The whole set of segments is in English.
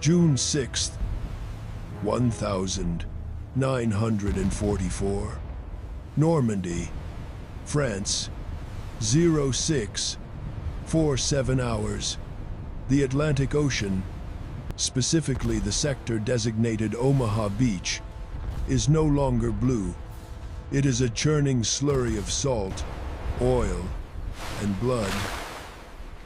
June 6th, 1944. Normandy, France, 0647 hours. The Atlantic Ocean, specifically the sector designated Omaha Beach, is no longer blue. It is a churning slurry of salt, oil, and blood.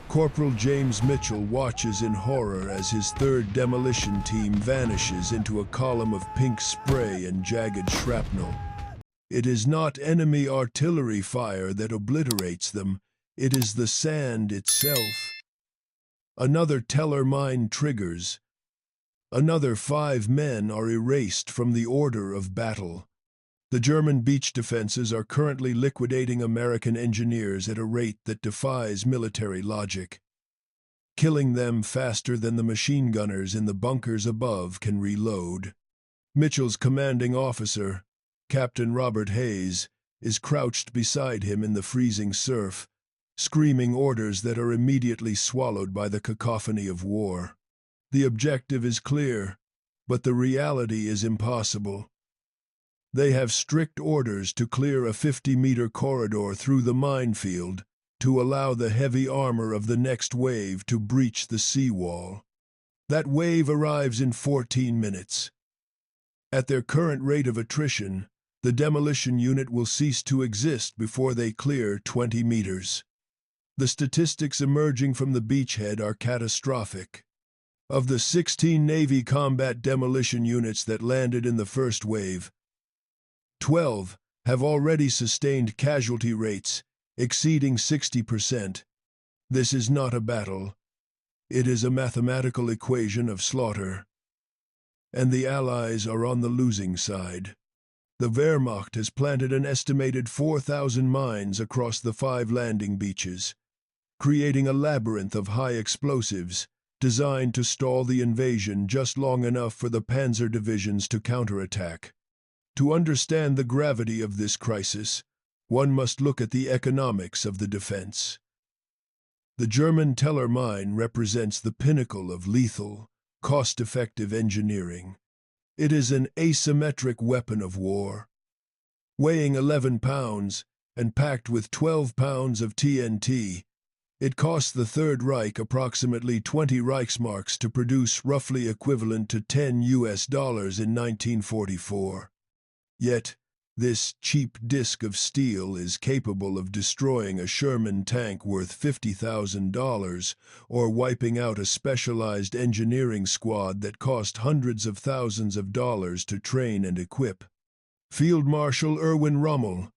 Corporal James Mitchell watches in horror as his third demolition team vanishes into a column of pink spray and jagged shrapnel. It is not enemy artillery fire that obliterates them, it is the sand itself. Another teller mine triggers. Another 5 men are erased from the order of battle. The German beach defenses are currently liquidating American engineers at a rate that defies military logic, killing them faster than the machine gunners in the bunkers above can reload. Mitchell's commanding officer, Captain Robert Hayes, is crouched beside him in the freezing surf, screaming orders that are immediately swallowed by the cacophony of war. The objective is clear, but the reality is impossible. They have strict orders to clear a 50-meter corridor through the minefield to allow the heavy armor of the next wave to breach the seawall. That wave arrives in 14 minutes. At their current rate of attrition, the demolition unit will cease to exist before they clear 20 meters. The statistics emerging from the beachhead are catastrophic. Of the 16 Navy combat demolition units that landed in the first wave, 12 have already sustained casualty rates exceeding 60%. This is not a battle. It is a mathematical equation of slaughter. And the Allies are on the losing side. The Wehrmacht has planted an estimated 4,000 mines across the 5 landing beaches, creating a labyrinth of high explosives designed to stall the invasion just long enough for the panzer divisions to counterattack. To understand the gravity of this crisis, one must look at the economics of the defense. The German Teller mine represents the pinnacle of lethal, cost-effective engineering. It is an asymmetric weapon of war. Weighing 11 pounds and packed with 12 pounds of TNT, it cost the Third Reich approximately 20 Reichsmarks to produce, roughly equivalent to $10 in 1944. Yet, this cheap disc of steel is capable of destroying a Sherman tank worth $50,000 or wiping out a specialized engineering squad that cost hundreds of thousands of dollars to train and equip. Field Marshal Erwin Rommel,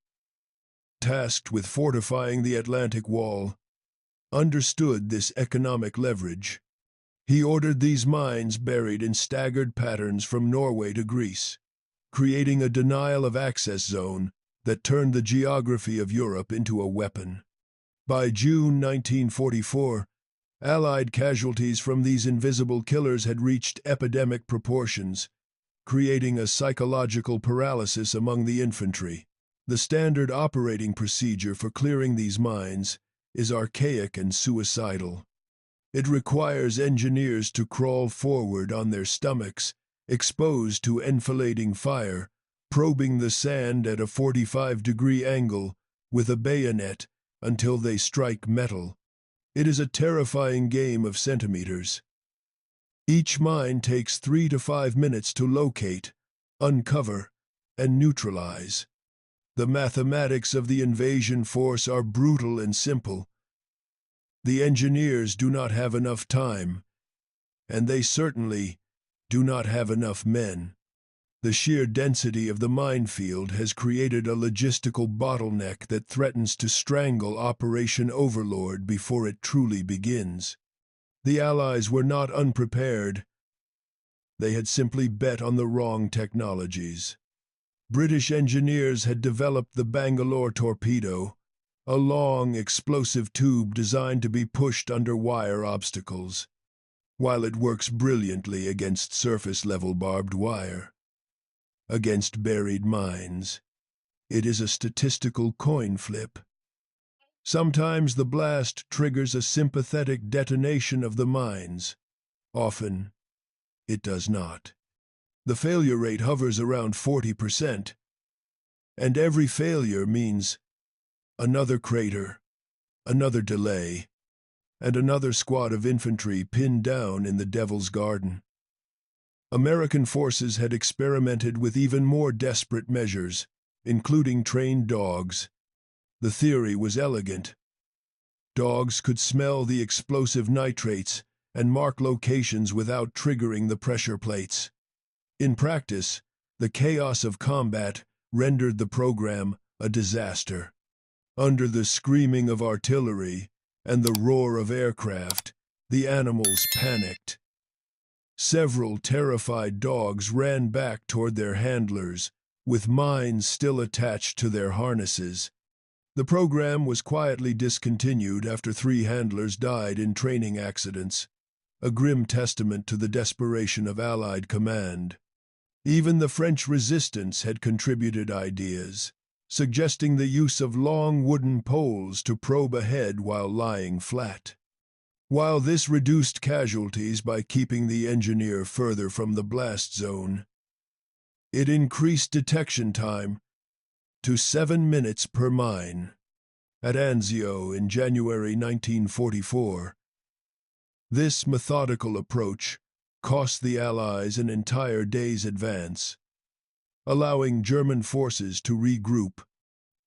tasked with fortifying the Atlantic Wall, understood this economic leverage. He ordered these mines buried in staggered patterns from Norway to Greece, creating a denial of access zone that turned the geography of Europe into a weapon. By June 1944, Allied casualties from these invisible killers had reached epidemic proportions, creating a psychological paralysis among the infantry. The standard operating procedure for clearing these mines is archaic and suicidal. It requires engineers to crawl forward on their stomachs, exposed to enfilading fire, probing the sand at a 45-degree angle with a bayonet until they strike metal. It is a terrifying game of centimeters. Each mine takes 3 to 5 minutes to locate, uncover, and neutralize. The mathematics of the invasion force are brutal and simple. The engineers do not have enough time, and they certainly do not have enough men. The sheer density of the minefield has created a logistical bottleneck that threatens to strangle Operation Overlord before it truly begins. The Allies were not unprepared. They had simply bet on the wrong technologies. British engineers had developed the Bangalore torpedo, a long, explosive tube designed to be pushed under wire obstacles. While it works brilliantly against surface-level barbed wire, against buried mines, it is a statistical coin flip. Sometimes the blast triggers a sympathetic detonation of the mines. Often, it does not. The failure rate hovers around 40%, and every failure means another crater, another delay, and another squad of infantry pinned down in the Devil's Garden. American forces had experimented with even more desperate measures, including trained dogs. The theory was elegant. Dogs could smell the explosive nitrates and mark locations without triggering the pressure plates. In practice, the chaos of combat rendered the program a disaster. Under the screaming of artillery and the roar of aircraft, the animals panicked. Several terrified dogs ran back toward their handlers, with mines still attached to their harnesses. The program was quietly discontinued after 3 handlers died in training accidents, a grim testament to the desperation of Allied command. Even the French resistance had contributed ideas, suggesting the use of long wooden poles to probe ahead while lying flat. While this reduced casualties by keeping the engineer further from the blast zone, it increased detection time to 7 minutes per mine. At Anzio in January 1944, this methodical approach cost the Allies an entire day's advance, allowing German forces to regroup.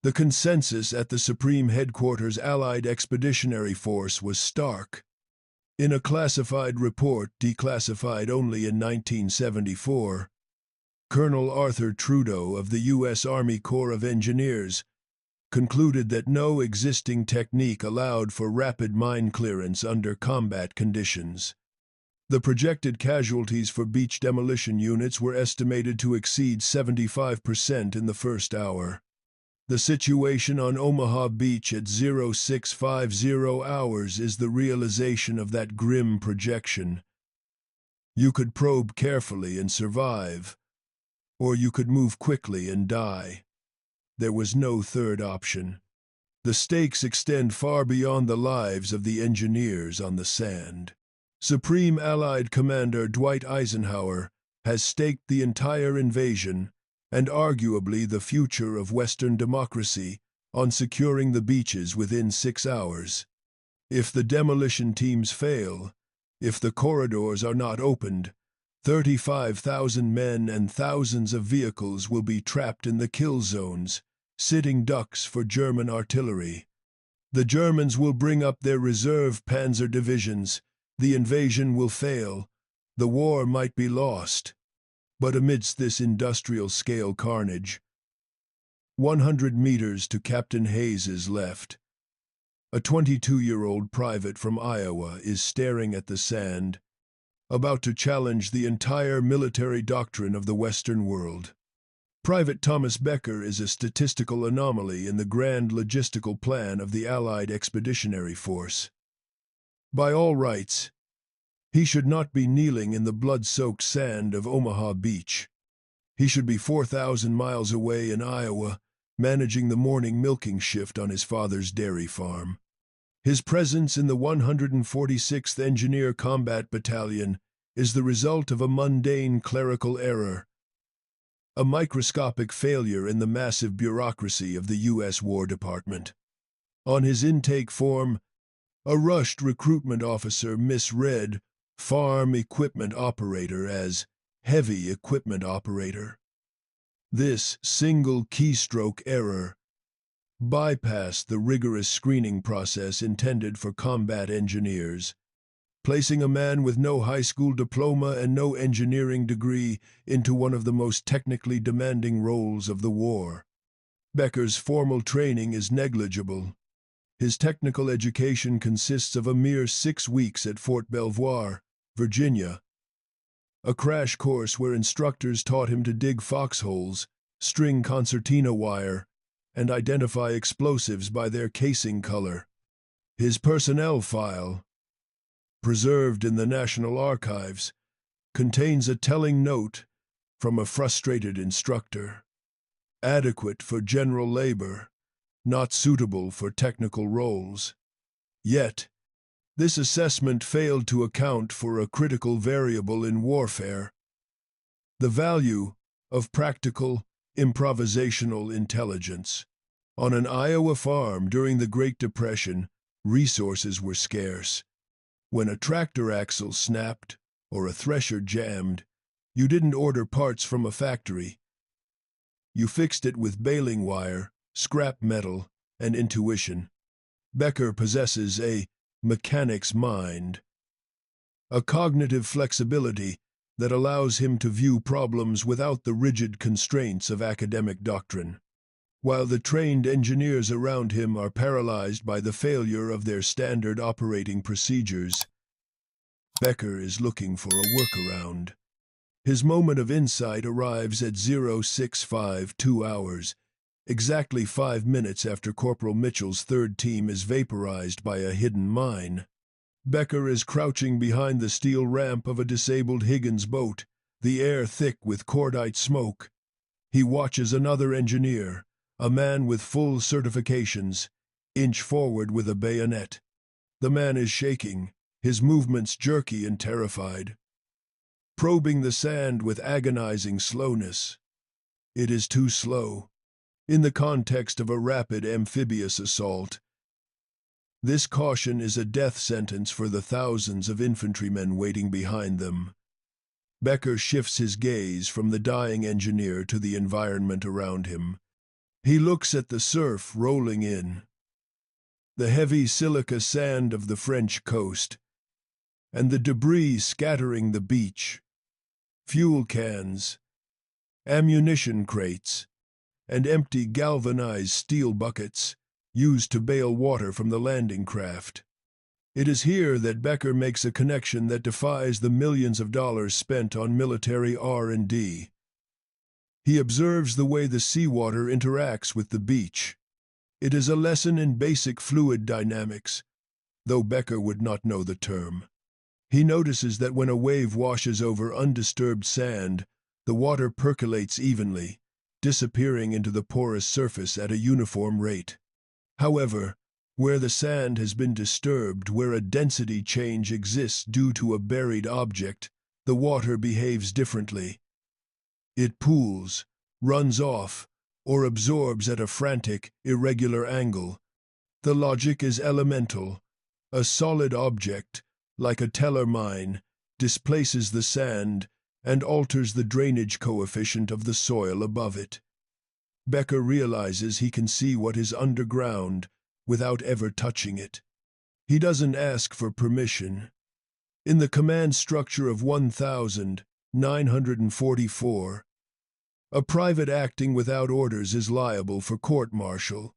The consensus at the Supreme Headquarters Allied Expeditionary Force was stark. In a classified report declassified only in 1974, Colonel Arthur Trudeau of the U.S. Army Corps of Engineers concluded that no existing technique allowed for rapid mine clearance under combat conditions. The projected casualties for beach demolition units were estimated to exceed 75% in the first hour. The situation on Omaha Beach at 0650 hours is the realization of that grim projection. You could probe carefully and survive, or you could move quickly and die. There was no third option. The stakes extend far beyond the lives of the engineers on the sand. Supreme Allied Commander Dwight Eisenhower has staked the entire invasion, and arguably the future of Western democracy, on securing the beaches within 6 hours. If the demolition teams fail, if the corridors are not opened, 35,000 men and thousands of vehicles will be trapped in the kill zones, sitting ducks for German artillery. The Germans will bring up their reserve panzer divisions. The invasion will fail. The war might be lost. But amidst this industrial-scale carnage, 100 meters to Captain Hayes's left, a 22-year-old private from Iowa is staring at the sand, about to challenge the entire military doctrine of the Western world. Private Thomas Becker is a statistical anomaly in the grand logistical plan of the Allied Expeditionary Force. By all rights, he should not be kneeling in the blood-soaked sand of Omaha Beach. He should be 4,000 miles away in Iowa, managing the morning milking shift on his father's dairy farm. His presence in the 146th Engineer Combat Battalion is the result of a mundane clerical error, a microscopic failure in the massive bureaucracy of the U.S. War Department. On his intake form, a rushed recruitment officer misread farm equipment operator as heavy equipment operator. This single keystroke error bypassed the rigorous screening process intended for combat engineers, placing a man with no high school diploma and no engineering degree into one of the most technically demanding roles of the war. Becker's formal training is negligible. His technical education consists of a mere 6 weeks at Fort Belvoir, Virginia, a crash course where instructors taught him to dig foxholes, string concertina wire, and identify explosives by their casing color. His personnel file, preserved in the National Archives, contains a telling note from a frustrated instructor. Adequate for general labor, not suitable for technical roles. Yet, This assessment failed to account for a critical variable in warfare: the value of practical, improvisational intelligence. On an Iowa farm during the Great Depression, resources were scarce. When a tractor axle snapped or a thresher jammed, you didn't order parts from a factory. You fixed it with baling wire, scrap metal, and intuition. Becker possesses a mechanic's mind, a cognitive flexibility that allows him to view problems without the rigid constraints of academic doctrine. While the trained engineers around him are paralyzed by the failure of their standard operating procedures, Becker is looking for a workaround. His moment of insight arrives at 0652 hours, exactly 5 minutes after Corporal Mitchell's third team is vaporized by a hidden mine. Becker is crouching behind the steel ramp of a disabled Higgins boat, the air thick with cordite smoke. He watches another engineer, a man with full certifications, inch forward with a bayonet. The man is shaking, his movements jerky and terrified, probing the sand with agonizing slowness. It is too slow. In the context of a rapid amphibious assault, this caution is a death sentence for the thousands of infantrymen waiting behind them. Becker shifts his gaze from the dying engineer to the environment around him. He looks at the surf rolling in, the heavy silica sand of the French coast, and the debris scattering the beach. Fuel cans, ammunition crates, and empty galvanized steel buckets used to bail water from the landing craft. It is here that Becker makes a connection that defies the millions of dollars spent on military R&D. He observes the way the seawater interacts with the beach. It is a lesson in basic fluid dynamics, though Becker would not know the term. He notices that when a wave washes over undisturbed sand, the water percolates evenly, disappearing into the porous surface at a uniform rate. However, where the sand has been disturbed, where a density change exists due to a buried object, the water behaves differently. It pools, runs off, or absorbs at a frantic, irregular angle. The logic is elemental. A solid object, like a teller mine, displaces the sand and alters the drainage coefficient of the soil above it. Becker realizes he can see what is underground without ever touching it. He doesn't ask for permission. In the command structure of 1944, a private acting without orders is liable for court-martial.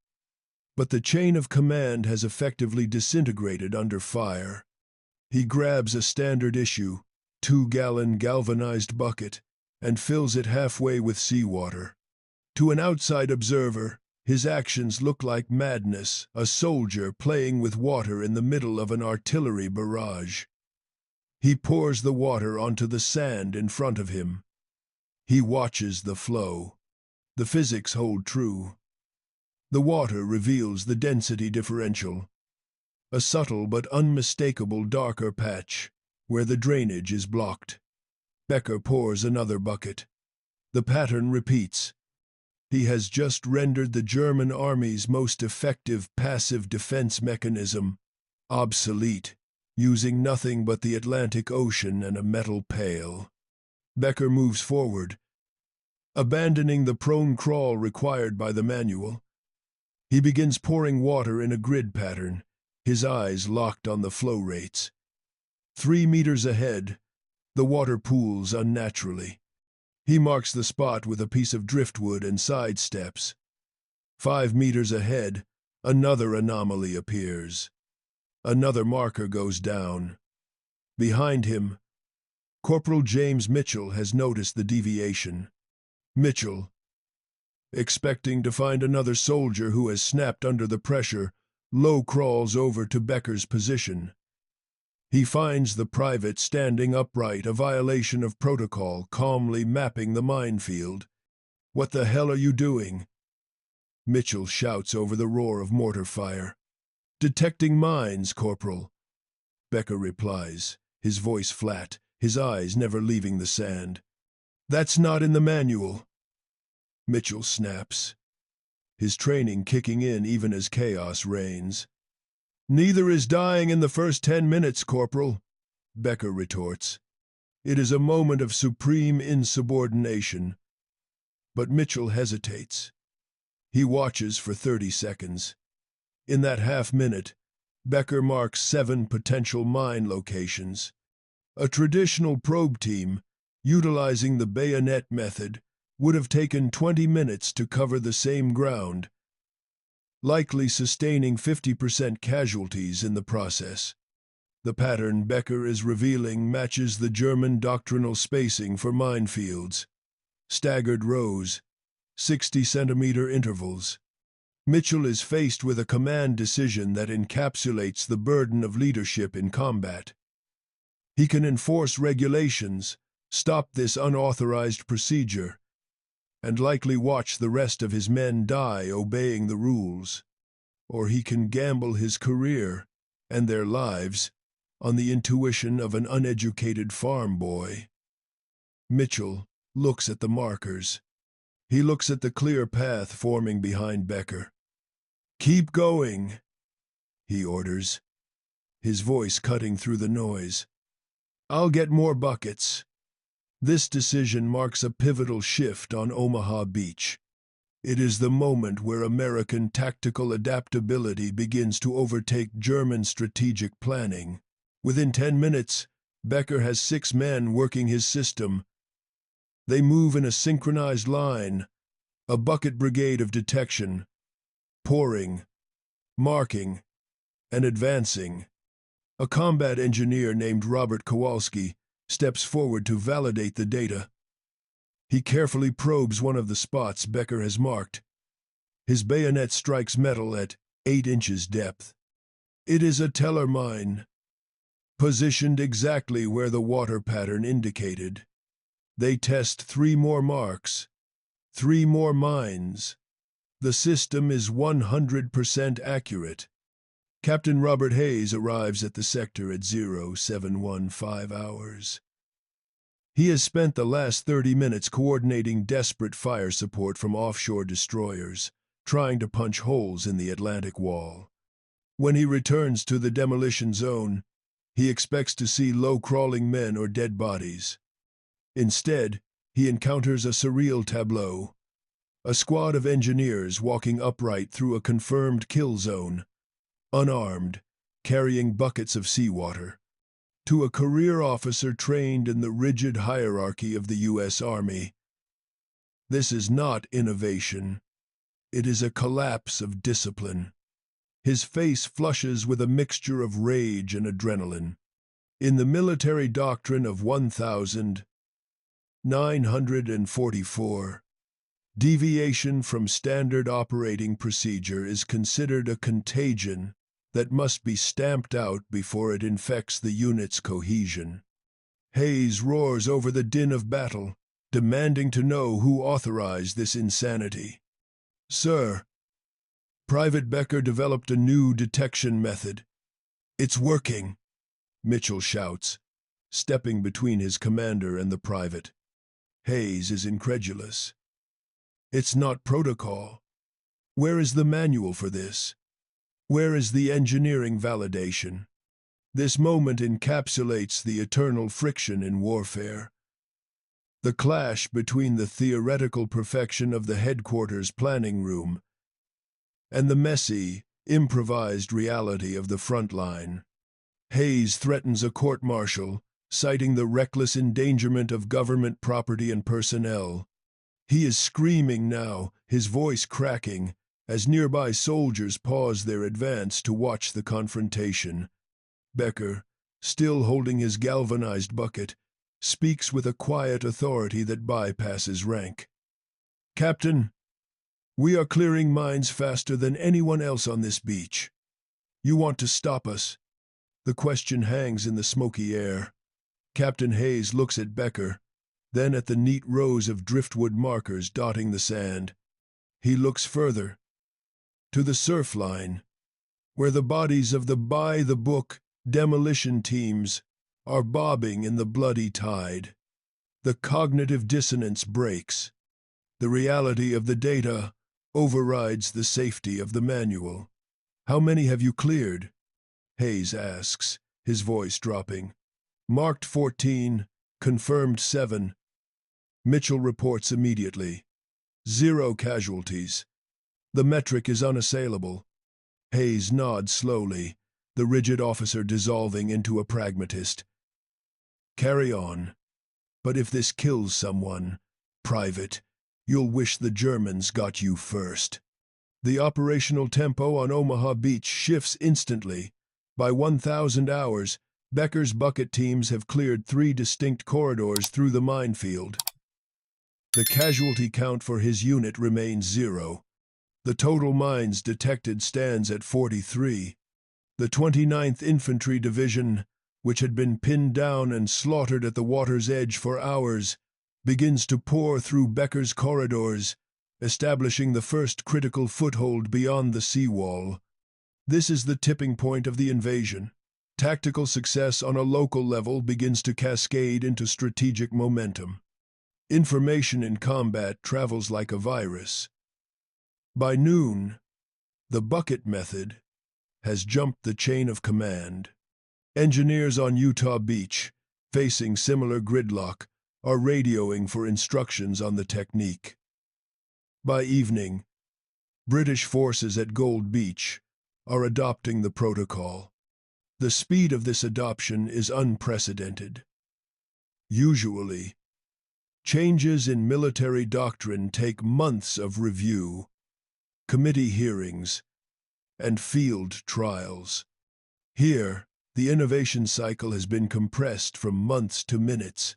But the chain of command has effectively disintegrated under fire. He grabs a standard issue, 2-gallon galvanized bucket, and fills it halfway with seawater. To an outside observer, his actions look like madness, a soldier playing with water in the middle of an artillery barrage. He pours the water onto the sand in front of him. He watches the flow. The physics hold true. The water reveals the density differential, a subtle but unmistakable darker patch where the drainage is blocked. Becker pours another bucket. The pattern repeats. He has just rendered the German army's most effective passive defense mechanism obsolete, using nothing but the Atlantic Ocean and a metal pail. Becker moves forward, abandoning the prone crawl required by the manual. He begins pouring water in a grid pattern, his eyes locked on the flow rates. 3 meters ahead, the water pools unnaturally. He marks the spot with a piece of driftwood and side steps. 5 meters ahead, another anomaly appears. Another marker goes down. Behind him, Corporal James Mitchell has noticed the deviation. Mitchell, expecting to find another soldier who has snapped under the pressure, low crawls over to Becker's position. He finds the private standing upright, a violation of protocol, calmly mapping the minefield. "What the hell are you doing?" Mitchell shouts over the roar of mortar fire. "Detecting mines, Corporal." Becker replies, his voice flat, his eyes never leaving the sand. That's not in the manual. Mitchell snaps, his training kicking in even as chaos reigns. Neither is dying in the first 10 minutes, Corporal, Becker retorts. It is a moment of supreme insubordination. But Mitchell hesitates. He watches for 30 seconds. In that half-minute, Becker marks 7 potential mine locations. A traditional probe team, utilizing the bayonet method, would have taken 20 minutes to cover the same ground, likely sustaining 50% casualties in the process. The pattern Becker is revealing matches the German doctrinal spacing for minefields. Staggered rows, 60-centimeter intervals. Mitchell is faced with a command decision that encapsulates the burden of leadership in combat. He can enforce regulations, stop this unauthorized procedure, and likely watch the rest of his men die obeying the rules. Or he can gamble his career and their lives on the intuition of an uneducated farm boy. Mitchell looks at the markers. He looks at the clear path forming behind Becker. "Keep going," he orders, his voice cutting through the noise. "I'll get more buckets." This decision marks a pivotal shift on Omaha Beach. It is the moment where American tactical adaptability begins to overtake German strategic planning. Within 10 minutes, Becker has 6 men working his system. They move in a synchronized line, a bucket brigade of detection, pouring, marking, and advancing. A combat engineer named Robert Kowalski steps forward to validate the data. He carefully probes one of the spots Becker has marked. His bayonet strikes metal at 8 inches depth. It is a teller mine, positioned exactly where the water pattern indicated. They test 3 more marks, 3 more mines. The system is 100% accurate. Captain Robert Hayes arrives at the sector at 0715 hours. He has spent the last 30 minutes coordinating desperate fire support from offshore destroyers, trying to punch holes in the Atlantic wall. When he returns to the demolition zone, he expects to see low-crawling men or dead bodies. Instead, he encounters a surreal tableau. A squad of engineers walking upright through a confirmed kill zone, unarmed, carrying buckets of seawater, to a career officer trained in the rigid hierarchy of the U.S. Army. This is not innovation. It is a collapse of discipline. His face flushes with a mixture of rage and adrenaline. In the military doctrine of 1944, deviation from standard operating procedure is considered a contagion that must be stamped out before it infects the unit's cohesion. Hayes roars over the din of battle, demanding to know who authorized this insanity. "Sir, Private Becker developed a new detection method. It's working," Mitchell shouts, stepping between his commander and the private. Hayes is incredulous. "It's not protocol. Where is the manual for this? Where is the engineering validation?" This moment encapsulates the eternal friction in warfare. The clash between the theoretical perfection of the headquarters planning room and the messy, improvised reality of the front line. Hayes threatens a court-martial, citing the reckless endangerment of government property and personnel. He is screaming now, his voice cracking, as nearby soldiers pause their advance to watch the confrontation. Becker, still holding his galvanized bucket, speaks with a quiet authority that bypasses rank. "Captain, we are clearing mines faster than anyone else on this beach. You want to stop us?" The question hangs in the smoky air. Captain Hayes looks at Becker, then at the neat rows of driftwood markers dotting the sand. He looks further, to the surf line, where the bodies of the by-the-book demolition teams are bobbing in the bloody tide. The cognitive dissonance breaks. The reality of the data overrides the safety of the manual. "How many have you cleared?" Hayes asks, his voice dropping. "Marked 14, confirmed 7. Mitchell reports immediately. 0 casualties. The metric is unassailable." Hayes nods slowly, the rigid officer dissolving into a pragmatist. "Carry on. But if this kills someone, Private, you'll wish the Germans got you first." The operational tempo on Omaha Beach shifts instantly. By 1,000 hours, Becker's bucket teams have cleared 3 distinct corridors through the minefield. The casualty count for his unit remains 0. The total mines detected stands at 43. The 29th Infantry Division, which had been pinned down and slaughtered at the water's edge for hours, begins to pour through Becker's corridors, establishing the first critical foothold beyond the seawall. This is the tipping point of the invasion. Tactical success on a local level begins to cascade into strategic momentum. Information in combat travels like a virus. By noon, the bucket method has jumped the chain of command. Engineers on Utah Beach, facing similar gridlock, are radioing for instructions on the technique. By evening, British forces at Gold Beach are adopting the protocol. The speed of this adoption is unprecedented. Usually, changes in military doctrine take months of review, committee hearings, and field trials. Here, the innovation cycle has been compressed from months to minutes.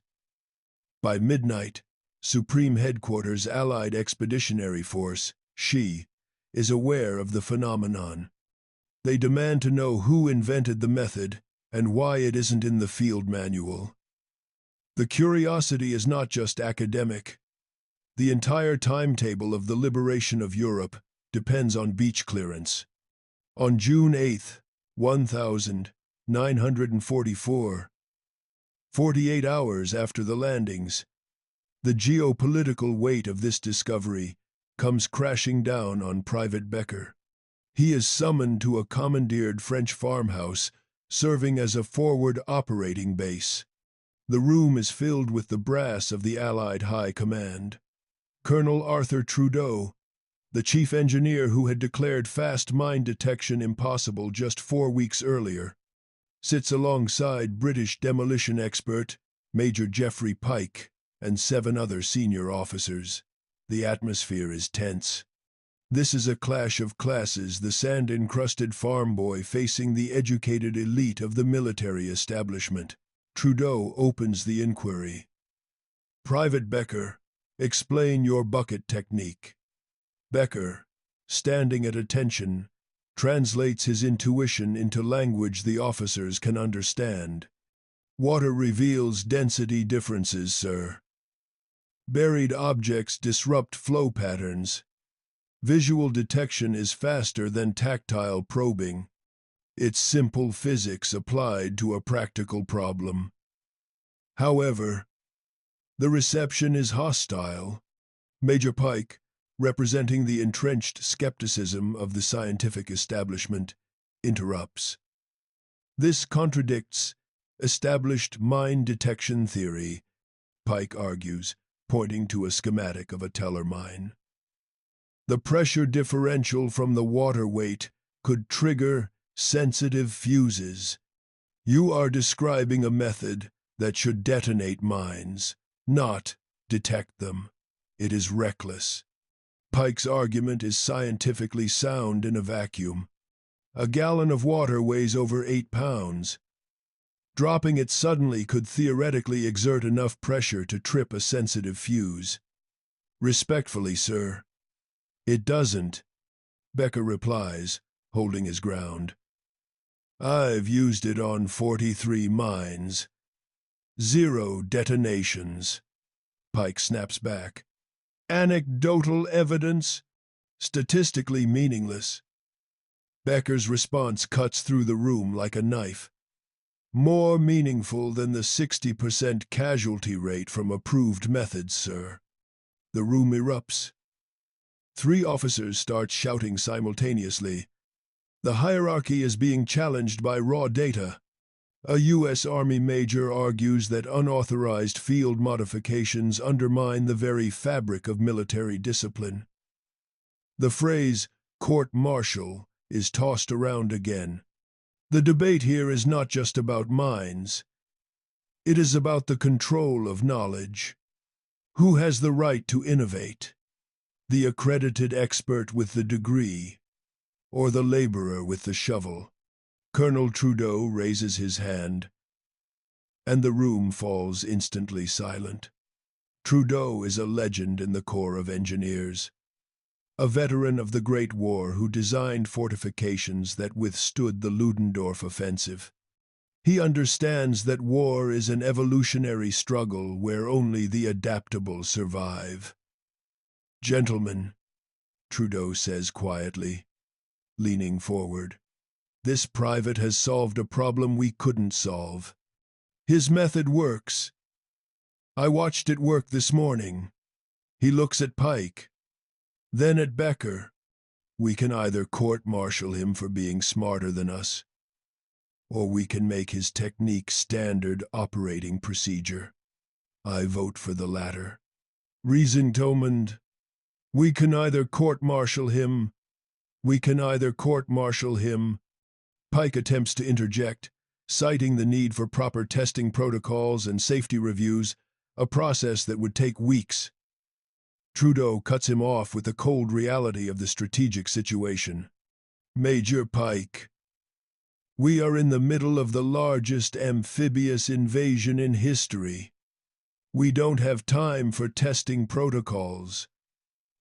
By midnight, Supreme Headquarters Allied Expeditionary Force, SHE, is aware of the phenomenon. They demand to know who invented the method and why it isn't in the field manual. The curiosity is not just academic. The entire timetable of the liberation of Europe depends on beach clearance. On June 8, 1944, 48 hours after the landings, the geopolitical weight of this discovery comes crashing down on Private Becker. He is summoned to a commandeered French farmhouse, serving as a forward operating base. The room is filled with the brass of the Allied High Command. Colonel Arthur Trudeau, the chief engineer who had declared fast mine detection impossible just 4 weeks earlier, sits alongside British demolition expert Major Geoffrey Pike and 7 other senior officers. The atmosphere is tense. This is a clash of classes, the sand-encrusted farm boy facing the educated elite of the military establishment. Trudeau opens the inquiry. "Private Becker, explain your bucket technique." Becker, standing at attention, translates his intuition into language the officers can understand. "Water reveals density differences, sir. Buried objects disrupt flow patterns. Visual detection is faster than tactile probing. It's simple physics applied to a practical problem. However, the reception is hostile." Major Pike, representing the entrenched skepticism of the scientific establishment, interrupts. "This contradicts established mine detection theory," Pike argues, pointing to a schematic of a Teller mine. "The pressure differential from the water weight could trigger sensitive fuses. You are describing a method that should detonate mines, not detect them. It is reckless." Pike's argument is scientifically sound in a vacuum. A gallon of water weighs over 8 pounds. Dropping it suddenly could theoretically exert enough pressure to trip a sensitive fuse. "Respectfully, sir, it doesn't," Becker replies, holding his ground. "I've used it on 43 mines. 0 detonations." Pike snaps back. "Anecdotal evidence? Statistically meaningless." Becker's response cuts through the room like a knife. More meaningful than the 60% casualty rate from approved methods, sir. The room erupts. 3 officers start shouting simultaneously. The hierarchy is being challenged by raw data. A U.S. Army major argues that unauthorized field modifications undermine the very fabric of military discipline. The phrase, court-martial, is tossed around again. The debate here is not just about minds. It is about the control of knowledge. Who has the right to innovate? The accredited expert with the degree, or the laborer with the shovel? Colonel Trudeau raises his hand, and the room falls instantly silent. Trudeau is a legend in the Corps of Engineers, a veteran of the Great War who designed fortifications that withstood the Ludendorff offensive. He understands that war is an evolutionary struggle where only the adaptable survive. "Gentlemen," Trudeau says quietly, leaning forward, "this private has solved a problem we couldn't solve. His method works. I watched it work this morning." He looks at Pike, then at Becker. "We can either court-martial him for being smarter than us, or we can make his technique standard operating procedure. I vote for the latter." "Reason, Tomand. We can either court-martial him. Pike attempts to interject, citing the need for proper testing protocols and safety reviews, a process that would take weeks. Trudeau cuts him off with the cold reality of the strategic situation. "Major Pike, we are in the middle of the largest amphibious invasion in history. We don't have time for testing protocols.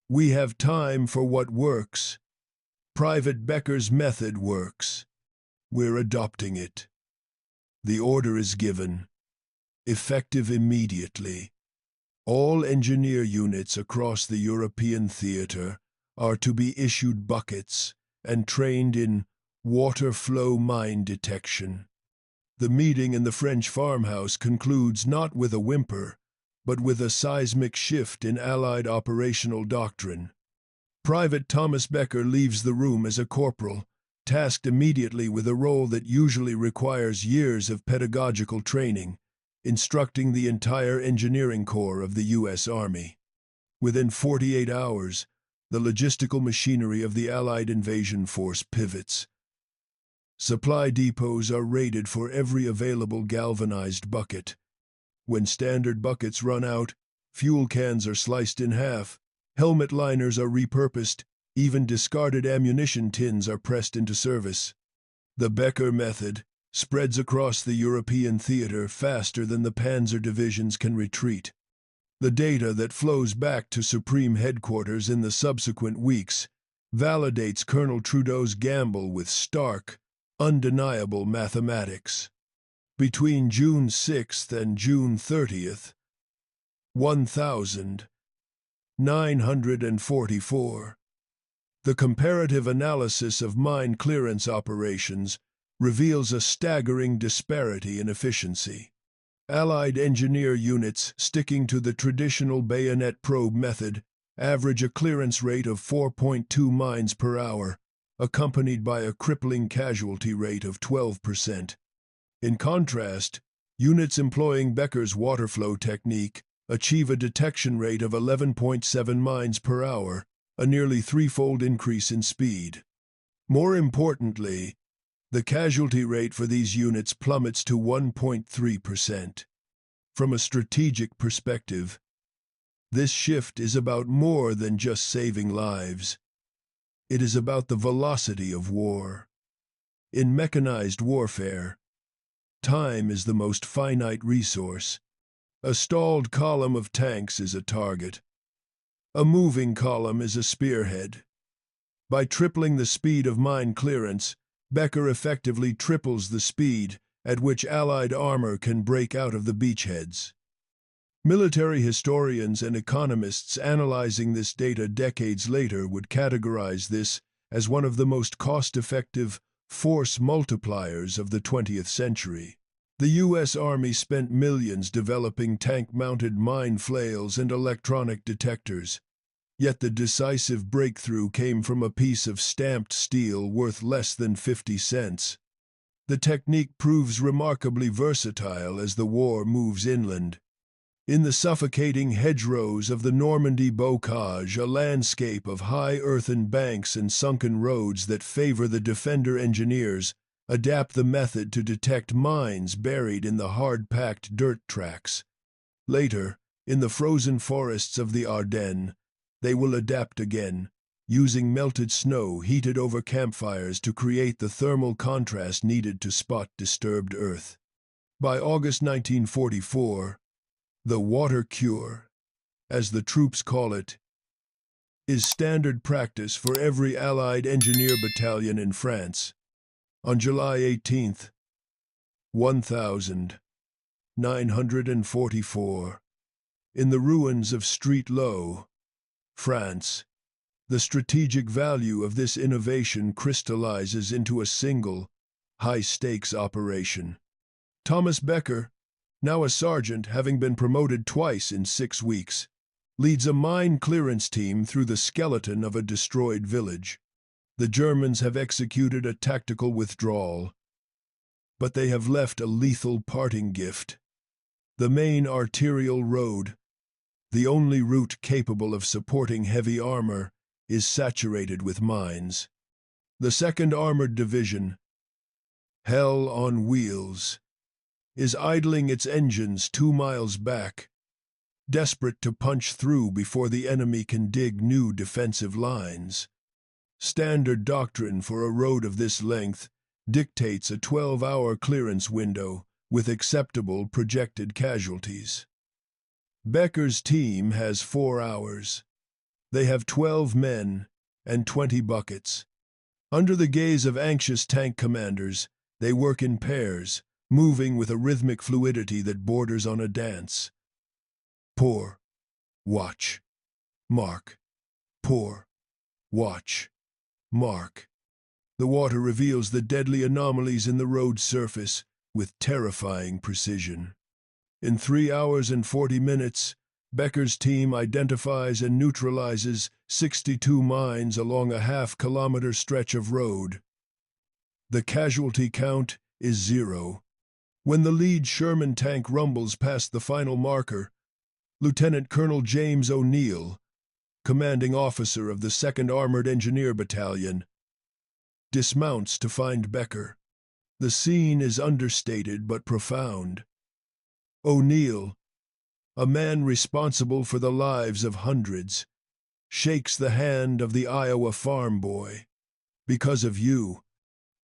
We have time for what works. Private Becker's method works. We're adopting it. The order is given, effective immediately. All engineer units across the European theater are to be issued buckets and trained in water flow mine detection." The meeting in the French farmhouse concludes not with a whimper, but with a seismic shift in Allied operational doctrine. Private Thomas Becker leaves the room as a corporal, tasked immediately with a role that usually requires years of pedagogical training, instructing the entire engineering corps of the U.S. Army. Within 48 hours, the logistical machinery of the Allied invasion force pivots. Supply depots are raided for every available galvanized bucket. When standard buckets run out, fuel cans are sliced in half, helmet liners are repurposed, even discarded ammunition tins are pressed into service. The Becker method spreads across the European theater faster than the panzer divisions can retreat. The data that flows back to Supreme Headquarters in the subsequent weeks validates Colonel Trudeau's gamble with stark, undeniable mathematics. Between June 6th and June 30th, 1,944. The comparative analysis of mine clearance operations reveals a staggering disparity in efficiency. Allied engineer units sticking to the traditional bayonet probe method average a clearance rate of 4.2 mines per hour, accompanied by a crippling casualty rate of 12%. In contrast, units employing Becker's water flow technique achieve a detection rate of 11.7 mines per hour, a nearly threefold increase in speed. More importantly, the casualty rate for these units plummets to 1.3%. From a strategic perspective, this shift is about more than just saving lives. It is about the velocity of war. In mechanized warfare, time is the most finite resource. A stalled column of tanks is a target. A moving column is a spearhead. By tripling the speed of mine clearance, Becker effectively triples the speed at which Allied armor can break out of the beachheads. Military historians and economists analyzing this data decades later would categorize this as one of the most cost-effective force multipliers of the 20th century. The U.S. Army spent millions developing tank-mounted mine flails and electronic detectors, yet the decisive breakthrough came from a piece of stamped steel worth less than 50 cents. The technique proves remarkably versatile as the war moves inland. In the suffocating hedgerows of the Normandy bocage, a landscape of high earthen banks and sunken roads that favor the defender engineers, adapt the method to detect mines buried in the hard-packed dirt tracks. Later, in the frozen forests of the Ardennes, they will adapt again, using melted snow heated over campfires to create the thermal contrast needed to spot disturbed earth. By August 1944, the water cure, as the troops call it, is standard practice for every Allied engineer battalion in France. On July 18, 1944, in the ruins of Street Low, France, the strategic value of this innovation crystallizes into a single, high-stakes operation. Thomas Becker, now a sergeant having been promoted twice in 6 weeks, leads a mine clearance team through the skeleton of a destroyed village. The Germans have executed a tactical withdrawal, but they have left a lethal parting gift. The main arterial road, the only route capable of supporting heavy armor, is saturated with mines. The 2nd Armored Division, Hell on Wheels, is idling its engines 2 miles back, desperate to punch through before the enemy can dig new defensive lines. Standard doctrine for a road of this length dictates a 12-hour clearance window with acceptable projected casualties. Becker's team has 4 hours. They have 12 men and 20 buckets. Under the gaze of anxious tank commanders, they work in pairs, moving with a rhythmic fluidity that borders on a dance. Pour, watch, mark. Pour, watch, mark. The water reveals the deadly anomalies in the road's surface with terrifying precision. In 3 hours and 40 minutes, Becker's team identifies and neutralizes 62 mines along a half-kilometer stretch of road. The casualty count is 0. When the lead Sherman tank rumbles past the final marker, Lieutenant Colonel James O'Neill, commanding officer of the 2nd Armored Engineer Battalion, dismounts to find Becker. The scene is understated but profound. O'Neill, a man responsible for the lives of hundreds, shakes the hand of the Iowa farm boy. "Because of you,"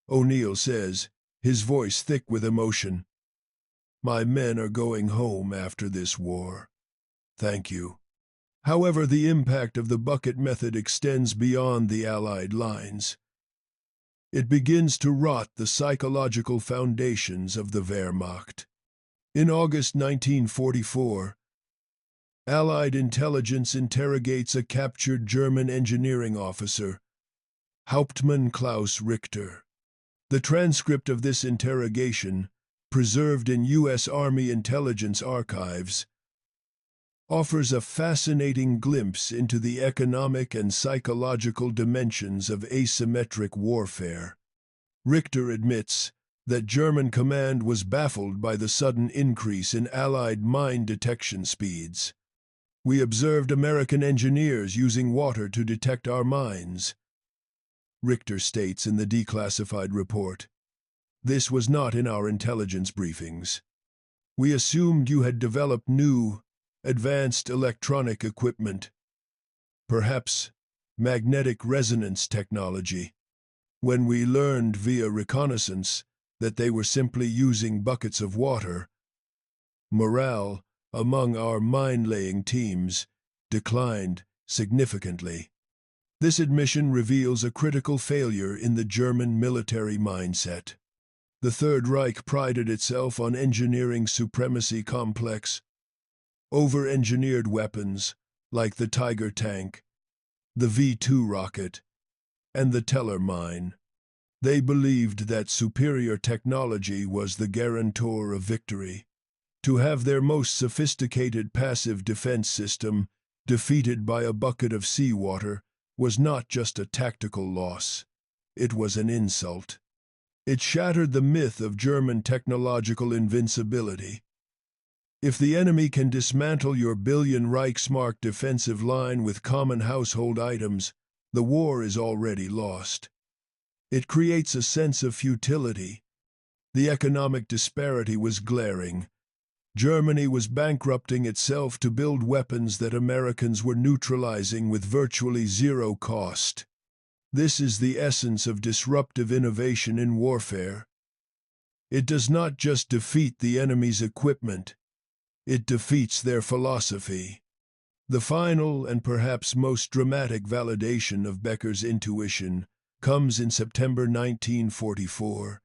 O'Neill says, his voice thick with emotion. "My men are going home after this war. Thank you." However, the impact of the bucket method extends beyond the Allied lines. It begins to rot the psychological foundations of the Wehrmacht. In August 1944, Allied intelligence interrogates a captured German engineering officer, Hauptmann Klaus Richter. The transcript of this interrogation, preserved in U.S. Army intelligence archives, offers a fascinating glimpse into the economic and psychological dimensions of asymmetric warfare. Richter admits that German command was baffled by the sudden increase in Allied mine detection speeds. "We observed American engineers using water to detect our mines," Richter states in the declassified report. "This was not in our intelligence briefings. We assumed you had developed new, advanced electronic equipment, perhaps magnetic resonance technology. When we learned via reconnaissance that they were simply using buckets of water, morale among our mine-laying teams declined significantly." This admission reveals a critical failure in the German military mindset. The Third Reich prided itself on engineering supremacy complex, over-engineered weapons like the Tiger tank, the V-2 rocket, and the Teller mine. They believed that superior technology was the guarantor of victory. To have their most sophisticated passive defense system defeated by a bucket of seawater was not just a tactical loss. It was an insult. It shattered the myth of German technological invincibility. If the enemy can dismantle your billion Reichsmark defensive line with common household items, the war is already lost. It creates a sense of futility. The economic disparity was glaring. Germany was bankrupting itself to build weapons that Americans were neutralizing with virtually zero cost. This is the essence of disruptive innovation in warfare. It does not just defeat the enemy's equipment, it defeats their philosophy. The final and perhaps most dramatic validation of Becker's intuition comes in September 1944,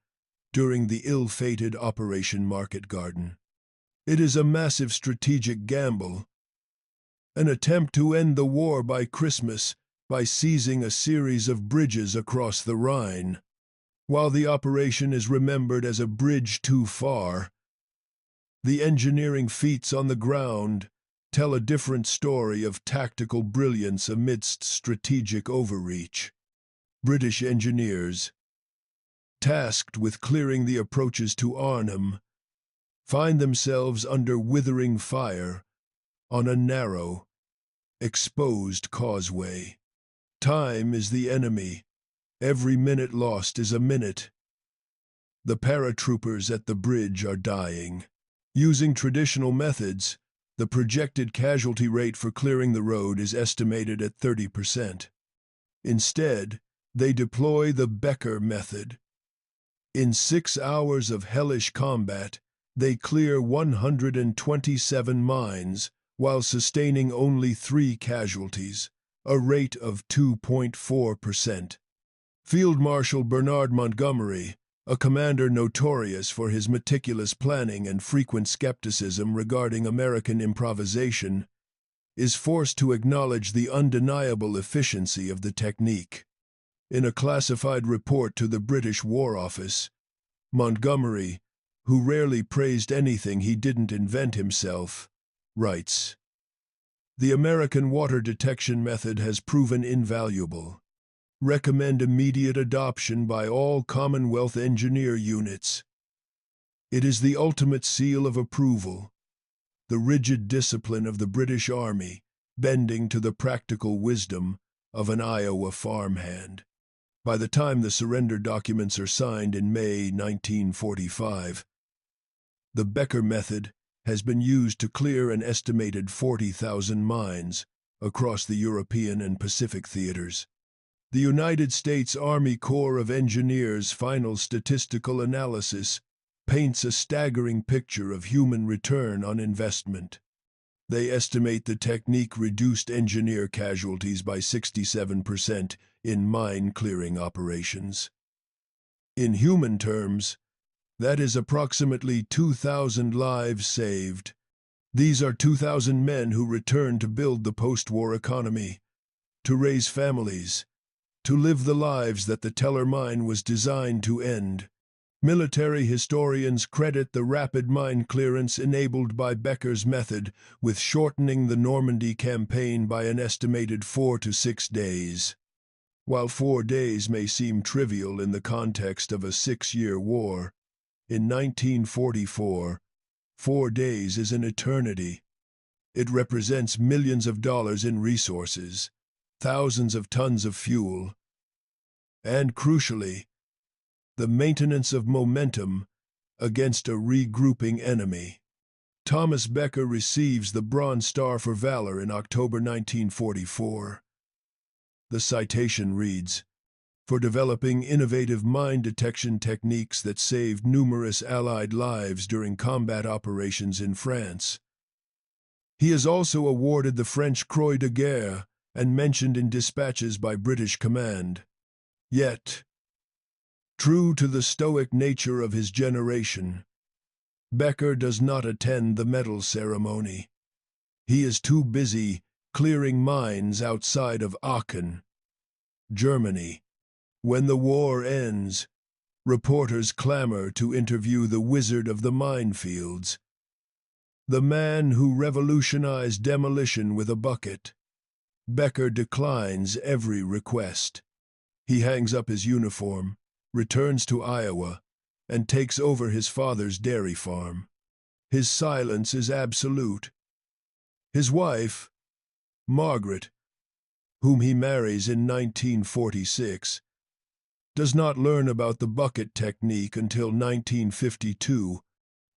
during the ill-fated Operation Market Garden. It is a massive strategic gamble, an attempt to end the war by Christmas by seizing a series of bridges across the Rhine. While the operation is remembered as a bridge too far, the engineering feats on the ground tell a different story of tactical brilliance amidst strategic overreach. British engineers, tasked with clearing the approaches to Arnhem, find themselves under withering fire on a narrow, exposed causeway. Time is the enemy. Every minute lost is a minute. The paratroopers at the bridge are dying. Using traditional methods, the projected casualty rate for clearing the road is estimated at 30%. Instead, they deploy the Becker method. In 6 hours of hellish combat, they clear 127 mines while sustaining only 3 casualties, a rate of 2.4%. Field Marshal Bernard Montgomery, a commander notorious for his meticulous planning and frequent skepticism regarding American improvisation, is forced to acknowledge the undeniable efficiency of the technique. In a classified report to the British War Office, Montgomery, who rarely praised anything he didn't invent himself, writes, "The American water detection method has proven invaluable. Recommend immediate adoption by all Commonwealth engineer units. It is the ultimate seal of approval, the rigid discipline of the British Army bending to the practical wisdom of an Iowa farmhand." By the time the surrender documents are signed in May 1945, the Becker method has been used to clear an estimated 40,000 mines across the European and Pacific theaters. The United States Army Corps of Engineers' final statistical analysis paints a staggering picture of human return on investment. They estimate the technique reduced engineer casualties by 67% in mine-clearing operations. In human terms, that is approximately 2,000 lives saved. These are 2,000 men who return to build the post-war economy, to raise families, to live the lives that the Teller mine was designed to end. Military historians credit the rapid mine clearance enabled by Becker's method with shortening the Normandy campaign by an estimated 4 to 6 days. While 4 days may seem trivial in the context of a 6-year war, in 1944, 4 days is an eternity. It represents millions of dollars in resources, thousands of tons of fuel, and, crucially, the maintenance of momentum against a regrouping enemy. Thomas Becker receives the Bronze Star for Valor in October 1944. The citation reads, "For developing innovative mine detection techniques that saved numerous Allied lives during combat operations in France." He is also awarded the French Croix de Guerre and mentioned in dispatches by British command. Yet, true to the stoic nature of his generation, Becker does not attend the medal ceremony. He is too busy clearing mines outside of Aachen, Germany. When the war ends, Reporters clamor to interview the wizard of the minefields, the man who revolutionized demolition with a bucket. Becker declines every request. He hangs up his uniform, returns to Iowa, and takes over his father's dairy farm. His silence is absolute. His wife, Margaret, whom he marries in 1946, does not learn about the bucket technique until 1952,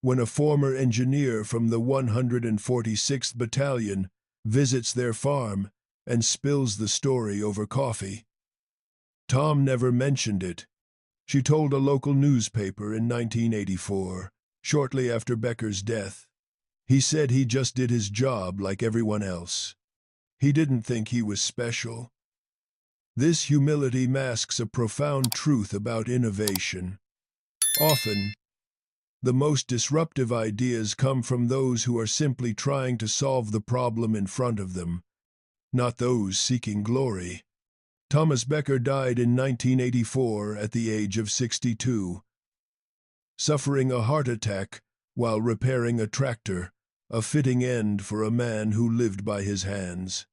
when a former engineer from the 146th Battalion visits their farm and spills the story over coffee. Tom never mentioned it. She told a local newspaper in 1984, shortly after Becker's death. He said he just did his job like everyone else. He didn't think he was special. This humility masks a profound truth about innovation. Often, the most disruptive ideas come from those who are simply trying to solve the problem in front of them, not those seeking glory. Thomas Becker died in 1984 at the age of 62, suffering a heart attack while repairing a tractor, a fitting end for a man who lived by his hands.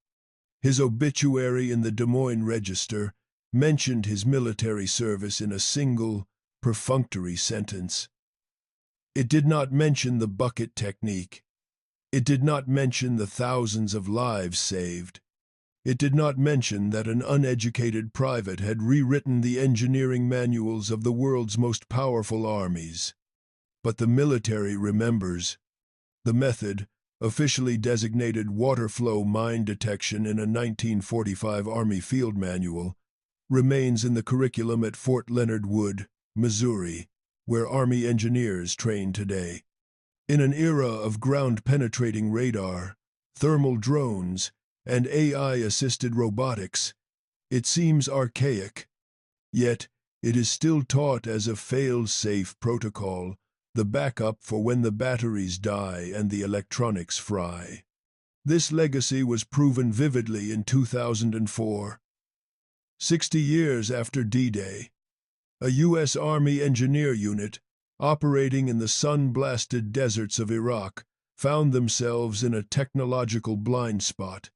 His obituary in the Des Moines Register mentioned his military service in a single, perfunctory sentence. It did not mention the bucket technique. It did not mention the thousands of lives saved. It did not mention that an uneducated private had rewritten the engineering manuals of the world's most powerful armies. But the military remembers. The method, officially designated water flow mine detection in a 1945 Army field manual, remains in the curriculum at Fort Leonard Wood, Missouri, where Army engineers train today. In an era of ground-penetrating radar, thermal drones, and AI-assisted robotics, it seems archaic. Yet, it is still taught as a fail-safe protocol, the backup for when the batteries die and the electronics fry. This legacy was proven vividly in 2004. 60 years after D-Day, a U.S. Army engineer unit, operating in the sun-blasted deserts of Iraq, found themselves in a technological blind spot.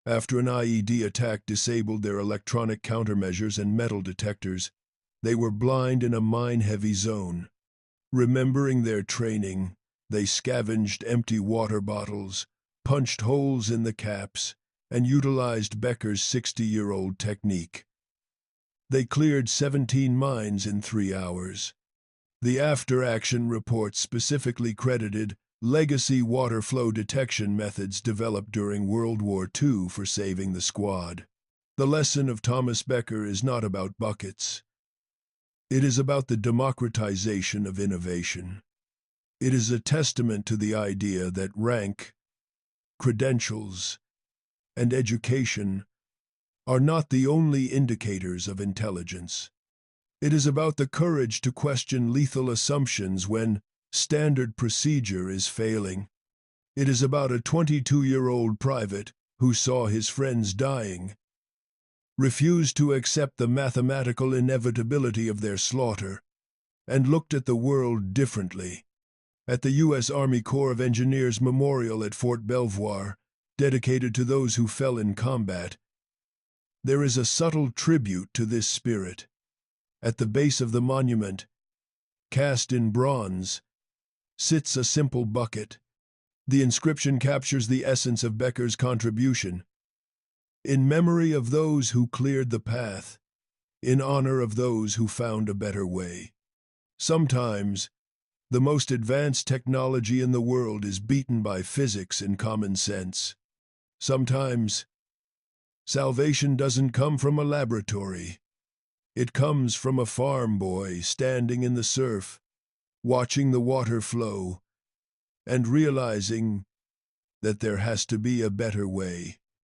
After an IED attack disabled their electronic countermeasures and metal detectors, they were blind in a mine-heavy zone. Remembering their training, they scavenged empty water bottles, punched holes in the caps, and utilized Becker's 60-year-old technique. They cleared 17 mines in 3 hours. The after-action report specifically credited legacy water flow detection methods developed during World War II for saving the squad. The lesson of Thomas Becker is not about buckets. It is about the democratization of innovation. It is a testament to the idea that rank, credentials, and education are not the only indicators of intelligence. It is about the courage to question lethal assumptions when standard procedure is failing. It is about a 22-year-old private who saw his friends dying, refused to accept the mathematical inevitability of their slaughter, and looked at the world differently. At the U.S. Army Corps of Engineers Memorial at Fort Belvoir, dedicated to those who fell in combat, there is a subtle tribute to this spirit. At the base of the monument, cast in bronze, sits a simple bucket. The inscription captures the essence of Becker's contribution. In memory of those who cleared the path, in honor of those who found a better way. Sometimes, the most advanced technology in the world is beaten by physics and common sense. Sometimes, salvation doesn't come from a laboratory. It comes from a farm boy standing in the surf, watching the water flow, and realizing that there has to be a better way.